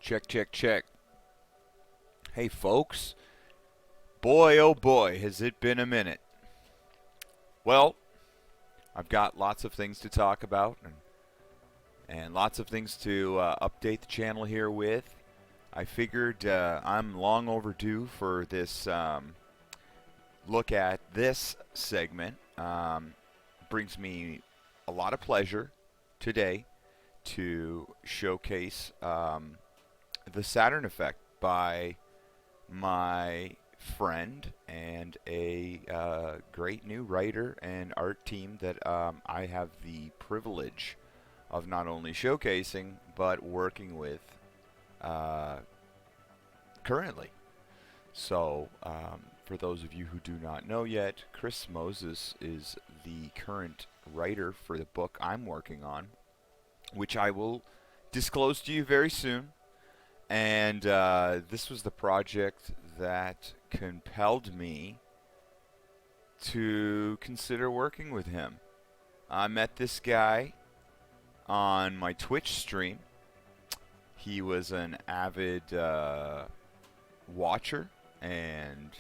Check, check, check. Hey, folks. Boy, oh boy, has it been a minute. Well, I've got lots of things to talk about and lots of things to update the channel here with. I figured I'm long overdue for this look at this segment. Brings me a lot of pleasure today to showcase the Saturn effect by my friend and a great new writer and art team that I have the privilege of not only showcasing but working with currently. So, for those of you who do not know yet, Chris Moses is the current writer for the book I'm working on, which I will disclose to you very soon. And this was the project that compelled me to consider working with him. I met this guy on my Twitch stream. He was an avid watcher and,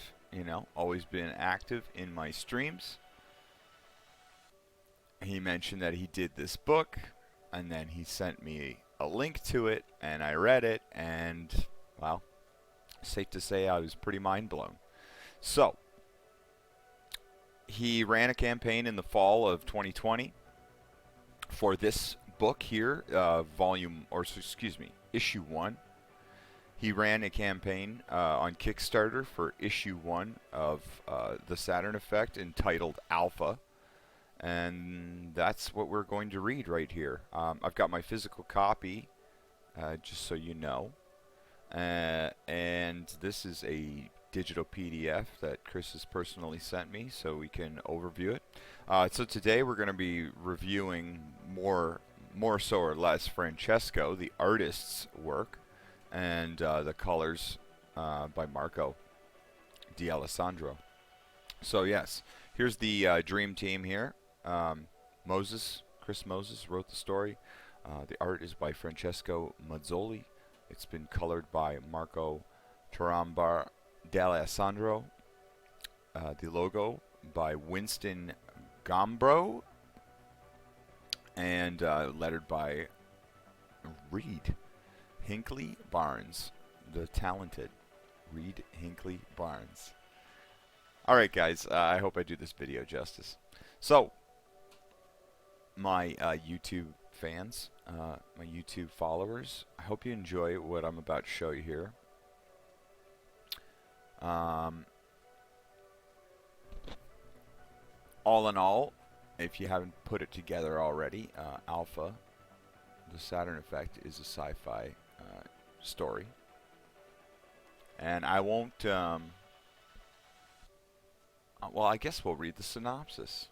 always been active in my streams. He mentioned that he did this book, and then he sent me a link to it, and I read it, and, well, safe to say I was pretty mind blown. So, he ran a campaign in the fall of 2020 for this book here, issue 1. He ran a campaign on Kickstarter for issue 1 of the Saturn Effect entitled Alpha. And that's what we're going to read right here. I've got my physical copy, just so you know. And this is a digital PDF that Chris has personally sent me, so we can overview it. So today we're going to be reviewing more so or less Francesco, the artist's work, and the colors by Marco D'Alessandro. So yes, here's the dream team here. Chris Moses wrote the story. The art is by Francesco Mazzoli. It's been colored by Marco Tarambar D'Alessandro. The logo by Winston Gambro. And lettered by Reed Hinckley Barnes, the talented Reed Hinckley Barnes. Alright guys, I hope I do this video justice. So, my YouTube fans, my YouTube followers, I hope you enjoy what I'm about to show you here. All in all, if you haven't put it together already, Alpha, the Saturn Effect, is a sci-fi story. And I won't, well, I guess we'll read the synopsis.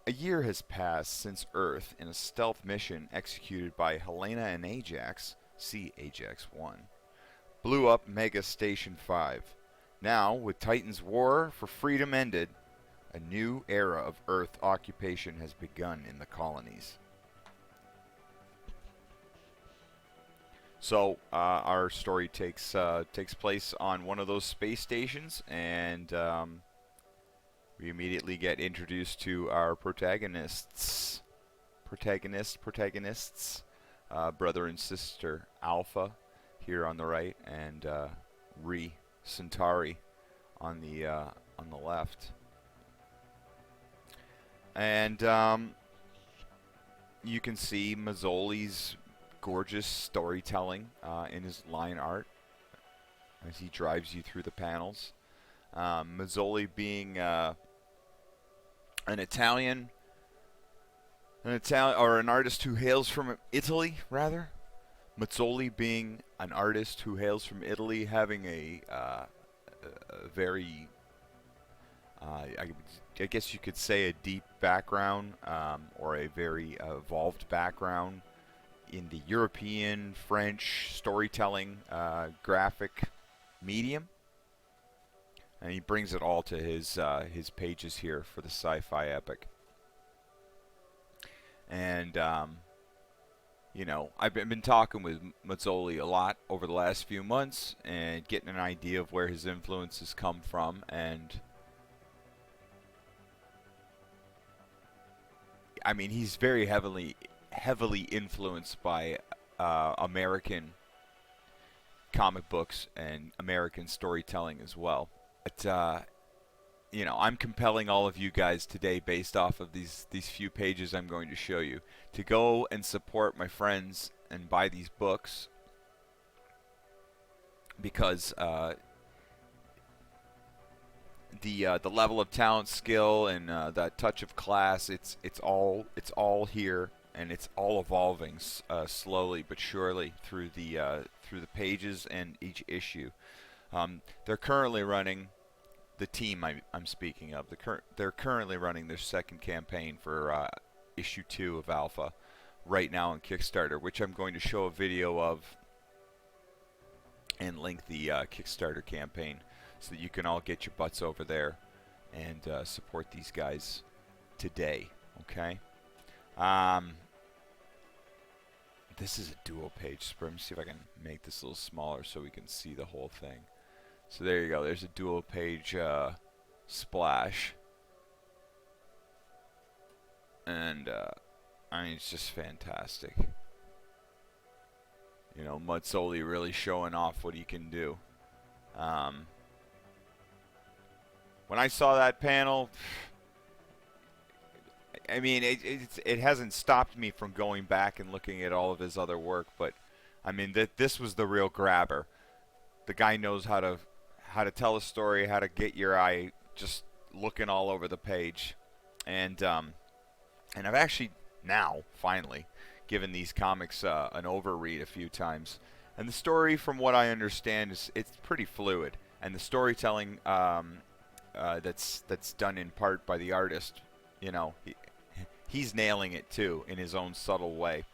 A year has passed since Earth, in a stealth mission executed by Helena and Ajax, see Ajax 1, blew up Mega Station 5. Now, with Titan's war for freedom ended, a new era of Earth occupation has begun in the colonies. So, our story takes place on one of those space stations, and we immediately get introduced to our protagonists, brother and sister Alpha here on the right, and Centauri on the left. And you can see Mazzoli's gorgeous storytelling in his line art as he drives you through the panels. Mazzoli being an Italian, or an artist who hails from Italy, rather. Mazzoli being an artist who hails from Italy, having a very, I guess you could say, a deep background, or a very evolved background in the European, French storytelling graphic medium. And he brings it all to his pages here for the sci-fi epic. And you know, I've been talking with Mazzoli a lot over the last few months and getting an idea of where his influences come from. And I mean, he's very heavily influenced by American comic books and American storytelling as well. But you know, I'm compelling all of you guys today, based off of these few pages I'm going to show you, to go and support my friends and buy these books, because the level of talent, skill, and that touch of class, it's all here, and it's all evolving slowly but surely through the pages and each issue. They're currently running, the team I'm speaking of, they're currently running their second campaign for issue 2 of Alpha right now on Kickstarter, which I'm going to show a video of and link the Kickstarter campaign so that you can all get your butts over there and support these guys today. Okay. This is a dual page spread. Let me see if I can make this a little smaller so we can see the whole thing. So there you go. There's a dual page splash. And I mean, it's just fantastic. You know, Mazzoli really showing off what he can do. When I saw that panel, I mean, it hasn't stopped me from going back and looking at all of his other work, but I mean, this was the real grabber. The guy knows how to tell a story, how to get your eye just looking all over the page, and I've actually now finally given these comics an overread a few times, and the story, from what I understand, it's pretty fluid, and the storytelling that's done in part by the artist, you know, he's nailing it too in his own subtle way.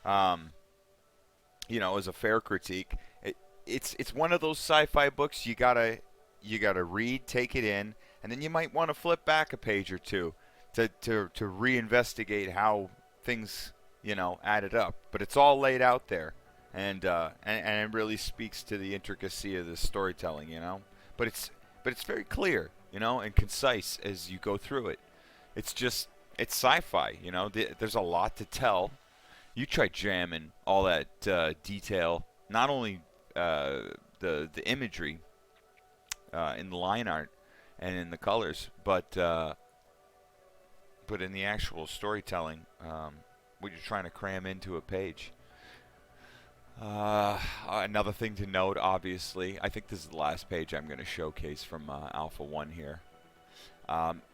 You know, as a fair critique, it's one of those sci-fi books you gotta read, take it in, and then you might want to flip back a page or two to reinvestigate how things, you know, added up. But it's all laid out there, and it really speaks to the intricacy of the storytelling, you know. But it's very clear, you know, and concise as you go through it. It's sci-fi, you know. There's a lot to tell. You try jamming all that detail, not only the imagery in the line art and in the colors, but in the actual storytelling, what you're trying to cram into a page. Another thing to note, obviously, I think this is the last page I'm going to showcase from Alpha 1 here,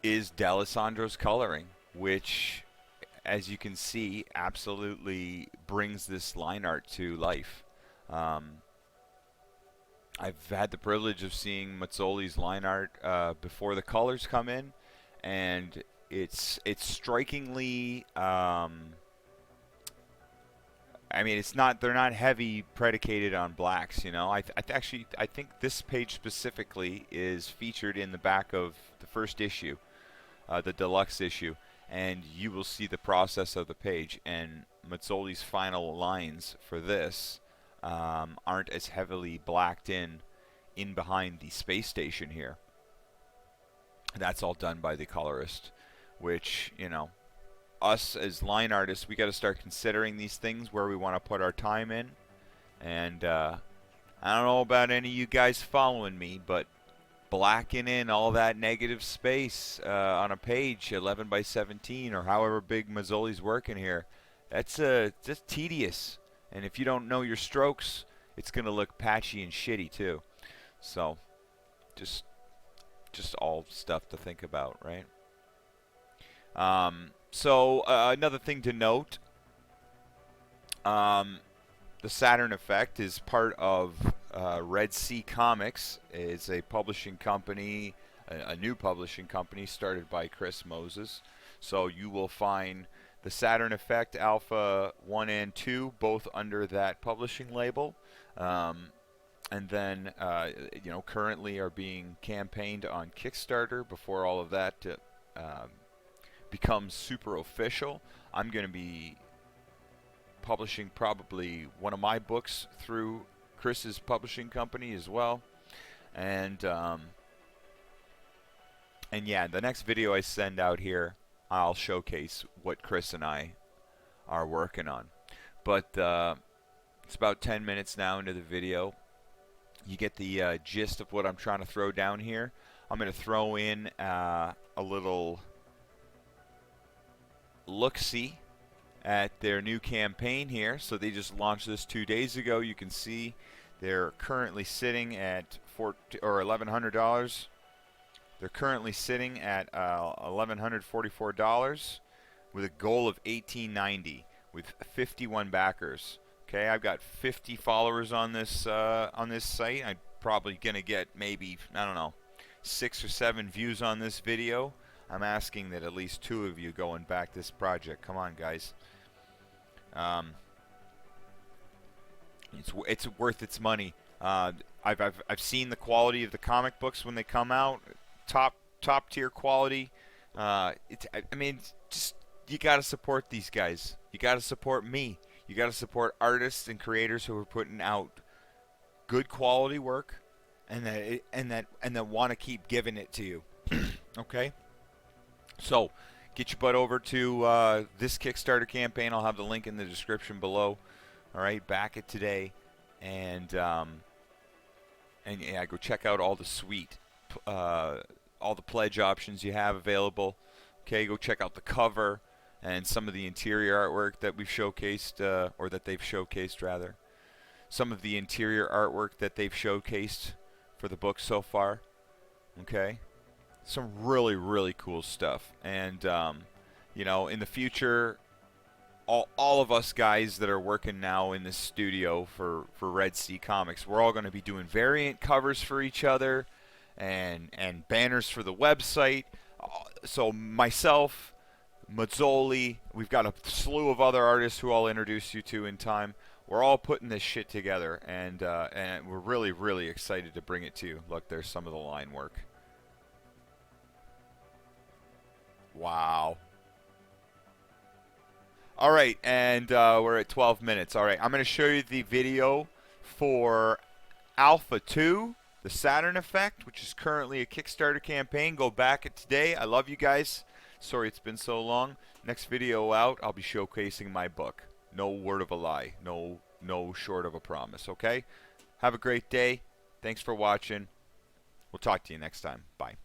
is D'Alessandro's coloring, which, as you can see, absolutely brings this line art to life. I've had the privilege of seeing Mazzoli's line art before the colors come in, and it's strikingly. I mean, they're not heavy predicated on blacks, you know. I think this page specifically is featured in the back of the first issue, the deluxe issue, and you will see the process of the page. And Mazzoli's final lines for this aren't as heavily blacked in behind the space station here. That's all done by the colorist, which, you know, us as line artists, we got to start considering these things, where we want to put our time in. And I don't know about any of you guys following me, but blacking in all that negative space on a page 11 by 17 or however big Mazzoli's working here, that's just tedious. And if you don't know your strokes, it's going to look patchy and shitty too. So just all stuff to think about, right? So another thing to note, the Saturn Effect is part of Red Sea Comics. It's a publishing company, a new publishing company started by Chris Moses. So you will find the Saturn Effect Alpha 1 and 2 both under that publishing label. And then, you know, currently are being campaigned on Kickstarter. Before all of that becomes super official, I'm going to be publishing probably one of my books through Chris's publishing company as well. And yeah, the next video I send out here, I'll showcase what Chris and I are working on. But it's about 10 minutes now into the video. You get the gist of what I'm trying to throw down here. I'm going to throw in a little look-see at their new campaign here. So they just launched this 2 days ago. You can see they're currently sitting at $1,100. They're currently sitting at $1,144 with a goal of $1,890 with 51 backers. Okay, I've got 50 followers on this site. I'm probably gonna get maybe, I don't know, 6 or 7 views on this video. I'm asking that at least 2 of you go and back this project. Come on, guys. It's worth its money. I've seen the quality of the comic books when they come out. Top tier quality. I mean, just you gotta support these guys. You gotta support me. You got to support artists and creators who are putting out good quality work, and that want to keep giving it to you. Okay, so get your butt over to this Kickstarter campaign. I'll have the link in the description below. All right, back it today, and yeah, go check out all the sweet, all the pledge options you have available. Okay, go check out the cover and some of the interior artwork that we've showcased, or that they've showcased rather. Some of the interior artwork that they've showcased for the book so far. Okay, some really, really cool stuff. And you know, in the future, all of us guys that are working now in this studio for Red Sea Comics, we're all going to be doing variant covers for each other, and banners for the website. So myself, Mazzoli, we've got a slew of other artists who I'll introduce you to in time. We're all putting this shit together, and we're really, really excited to bring it to you. Look, there's some of the line work. Wow. All right, and we're at 12 minutes. All right, I'm going to show you the video for Alpha 2, the Saturn Effect, which is currently a Kickstarter campaign. Go back it today. I love you guys. Sorry it's been so long. Next video out, I'll be showcasing my book. No word of a lie. No short of a promise, okay? Have a great day. Thanks for watching. We'll talk to you next time. Bye.